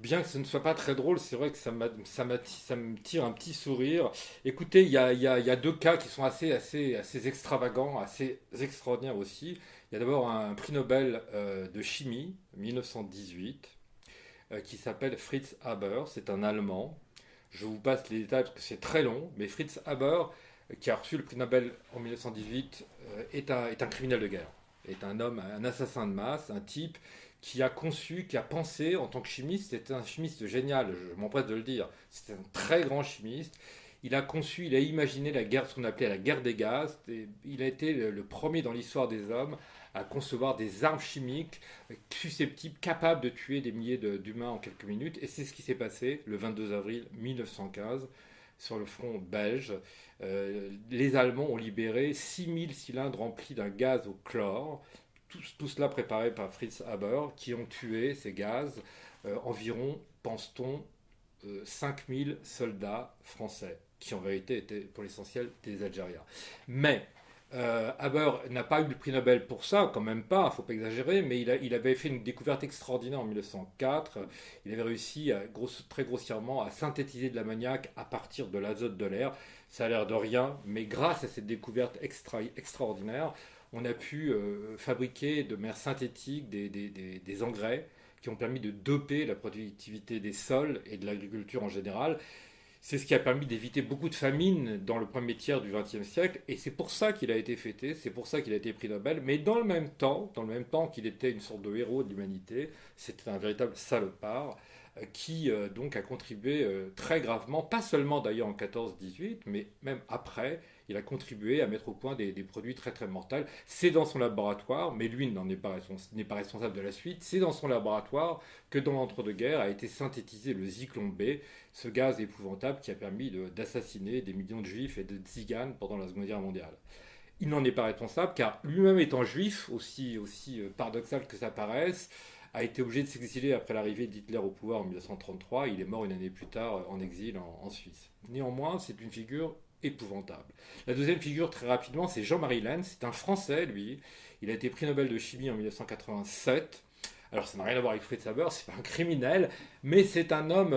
bien que ce ne soit pas très drôle, c'est vrai que ça me tire un petit sourire. Écoutez, il y a deux cas qui sont assez extravagants, assez extraordinaires aussi. Il y a d'abord un prix Nobel de chimie, 1918, qui s'appelle Fritz Haber. C'est un Allemand. Je vous passe les détails parce que c'est très long, mais Fritz Haber, qui a reçu le prix Nobel en 1918, est un criminel de guerre. Est un homme, un assassin de masse, un type qui a conçu, qui a pensé en tant que chimiste, c'était un chimiste génial, je m'empresse de le dire, c'était un très grand chimiste. Il a conçu, il a imaginé la guerre, ce qu'on appelait la guerre des gaz. Et il a été le premier dans l'histoire des hommes à concevoir des armes chimiques susceptibles, capables de tuer des milliers d'humains en quelques minutes. Et c'est ce qui s'est passé le 22 avril 1915 sur le front belge. Les Allemands ont libéré 6000 cylindres remplis d'un gaz au chlore, tout cela préparé par Fritz Haber, qui ont tué ces gaz environ, pense-t-on, 5000 soldats français, qui en vérité étaient pour l'essentiel des Algériens. Mais Haber n'a pas eu le prix Nobel pour ça, quand même pas, il ne faut pas exagérer, mais il avait fait une découverte extraordinaire en 1904. Il avait réussi très grossièrement à synthétiser de l'ammoniac à partir de l'azote de l'air. Ça a l'air de rien, mais grâce à cette découverte extraordinaire, on a pu fabriquer de manière synthétique des engrais qui ont permis de doper la productivité des sols et de l'agriculture en général. C'est ce qui a permis d'éviter beaucoup de famines dans le premier tiers du XXe siècle, et c'est pour ça qu'il a été fêté, c'est pour ça qu'il a été prix Nobel, mais dans le même temps qu'il était une sorte de héros de l'humanité, c'était un véritable salopard qui donc a contribué très gravement, pas seulement d'ailleurs en 14-18, mais même après, il a contribué à mettre au point des produits très très mortels. C'est dans son laboratoire, mais lui n'est pas responsable de la suite, c'est dans son laboratoire que dans l'entre-deux-guerres a été synthétisé le Zyklon B, ce gaz épouvantable qui a permis d'assassiner des millions de juifs et de tziganes pendant la Seconde Guerre mondiale. Il n'en est pas responsable car lui-même étant juif, aussi paradoxal que ça paraisse, a été obligé de s'exiler après l'arrivée d'Hitler au pouvoir en 1933. Il est mort une année plus tard en exil en Suisse. Néanmoins, c'est une figure épouvantable. La deuxième figure, très rapidement, c'est Jean-Marie Lens. C'est un Français, lui. Il a été prix Nobel de chimie en 1987. Alors, ça n'a rien à voir avec Fritz Haber, c'est pas un criminel, mais c'est un homme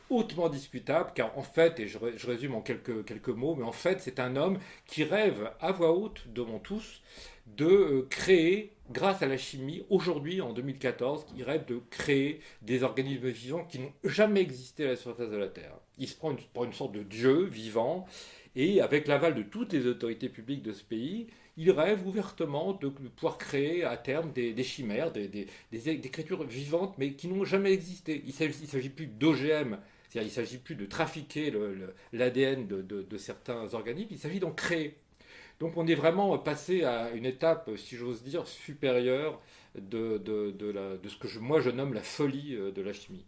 hautement discutable, car en fait, et je résume en quelques mots, mais en fait, c'est un homme qui rêve à voix haute, devant tous, de créer, grâce à la chimie, aujourd'hui, en 2014, il rêve de créer des organismes vivants qui n'ont jamais existé à la surface de la Terre. Il se prend pour une sorte de dieu vivant, et avec l'aval de toutes les autorités publiques de ce pays, il rêve ouvertement de pouvoir créer à terme des chimères, des créatures vivantes, mais qui n'ont jamais existé. Il ne s'agit plus d'OGM, c'est-à-dire il ne s'agit plus de trafiquer l'ADN de certains organismes, il s'agit d'en créer. Donc on est vraiment passé à une étape, si j'ose dire, supérieure de ce que moi je nomme la folie de la chimie.